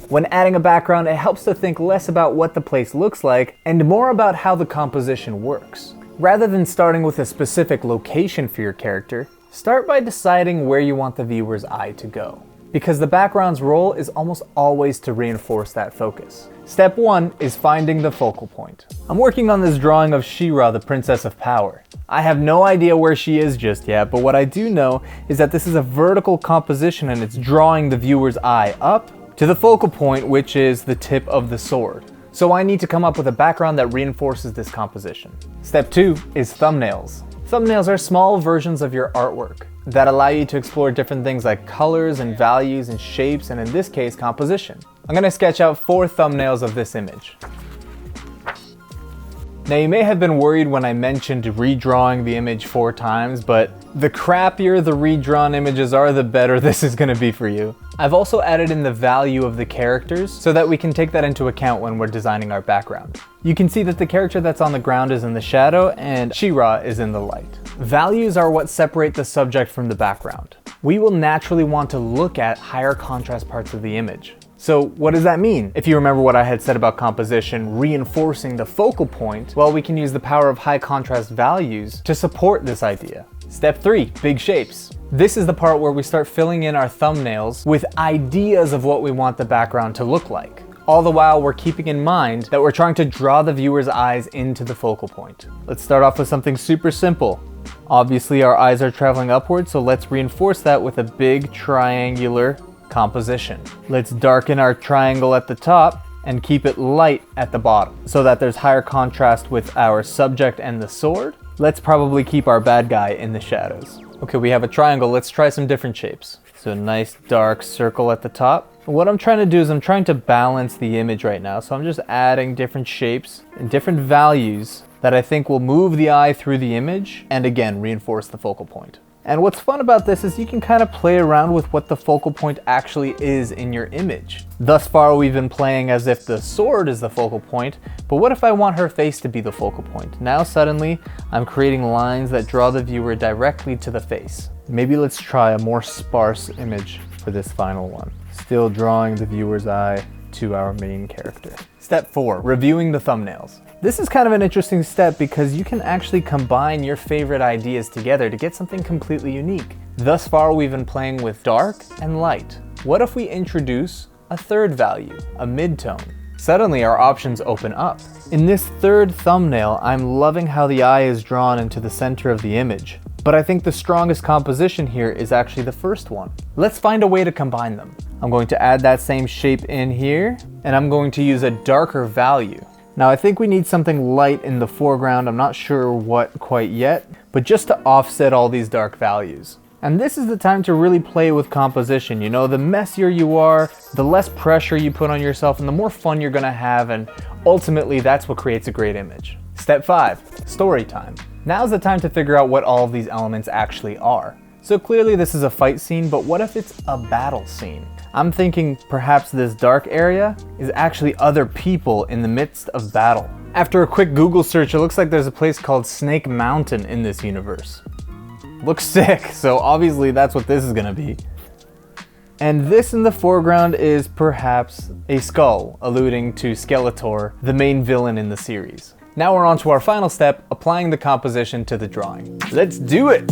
When adding a background, it helps to think less about what the place looks like and more about how the composition works. Rather than starting with a specific location for your character, start by deciding where you want the viewer's eye to go, because the background's role is almost always to reinforce that focus. Step 1 is finding the focal point. I'm working on this drawing of She-Ra, the Princess of Power. I have no idea where she is just yet, but what I do know is that this is a vertical composition and it's drawing the viewer's eye up to the focal point, which is the tip of the sword. So I need to come up with a background that reinforces this composition. Step 2 is thumbnails. Thumbnails are small versions of your artwork that allow you to explore different things like colors and values and shapes, and in this case, composition. I'm going to sketch out 4 thumbnails of this image. Now you may have been worried when I mentioned redrawing the image 4 times, but the crappier the redrawn images are, the better this is going to be for you. I've also added in the value of the characters so that we can take that into account when we're designing our background. You can see that the character that's on the ground is in the shadow and She-Ra is in the light. Values are what separate the subject from the background. We will naturally want to look at higher contrast parts of the image. So what does that mean? If you remember what I had said about composition reinforcing the focal point, well, we can use the power of high contrast values to support this idea. Step 3, big shapes. This is the part where we start filling in our thumbnails with ideas of what we want the background to look like. All the while we're keeping in mind that we're trying to draw the viewer's eyes into the focal point. Let's start off with something super simple. Obviously our eyes are traveling upward, so let's reinforce that with a big triangular composition. Let's darken our triangle at the top and keep it light at the bottom so that there's higher contrast with our subject and the sword. Let's probably keep our bad guy in the shadows. Okay, we have a triangle. Let's try some different shapes. So a nice dark circle at the top. What I'm trying to do is I'm trying to balance the image right now. So I'm just adding different shapes and different values that I think will move the eye through the image and again reinforce the focal point. And what's fun about this is you can kind of play around with what the focal point actually is in your image. Thus far we've been playing as if the sword is the focal point, but what if I want her face to be the focal point? Now suddenly I'm creating lines that draw the viewer directly to the face. Maybe let's try a more sparse image for this final one. Still drawing the viewer's eye to our main character. Step 4, reviewing the thumbnails. This is kind of an interesting step because you can actually combine your favorite ideas together to get something completely unique. Thus far, we've been playing with dark and light. What if we introduce a third value, a mid-tone? Suddenly our options open up. In this third thumbnail, I'm loving how the eye is drawn into the center of the image. But I think the strongest composition here is actually the first one. Let's find a way to combine them. I'm going to add that same shape in here, and I'm going to use a darker value. Now I think we need something light in the foreground. I'm not sure what quite yet, but just to offset all these dark values. And this is the time to really play with composition. You know, the messier you are, the less pressure you put on yourself and the more fun you're gonna have, and ultimately that's what creates a great image. Step 5, story time. Now's the time to figure out what all of these elements actually are. So clearly this is a fight scene, but what if it's a battle scene? I'm thinking perhaps this dark area is actually other people in the midst of battle. After a quick Google search, it looks like there's a place called Snake Mountain in this universe. Looks sick, so obviously that's what this is gonna be. And this in the foreground is perhaps a skull, alluding to Skeletor, the main villain in the series. Now we're on to our final step, applying the composition to the drawing. Let's do it!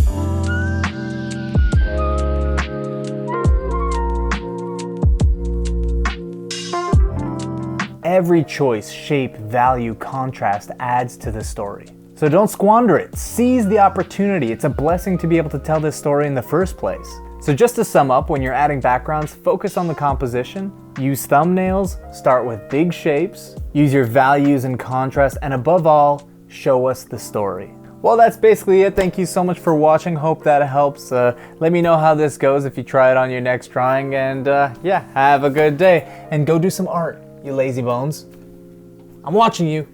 Every choice, shape, value, contrast adds to the story. So don't squander it. Seize the opportunity. It's a blessing to be able to tell this story in the first place. So just to sum up, when you're adding backgrounds, focus on the composition, use thumbnails, start with big shapes, use your values and contrast, and above all, show us the story. Well, that's basically it. Thank you so much for watching. Hope that helps. Let me know how this goes if you try it on your next drawing, and yeah, have a good day. And go do some art, you lazy bones. I'm watching you.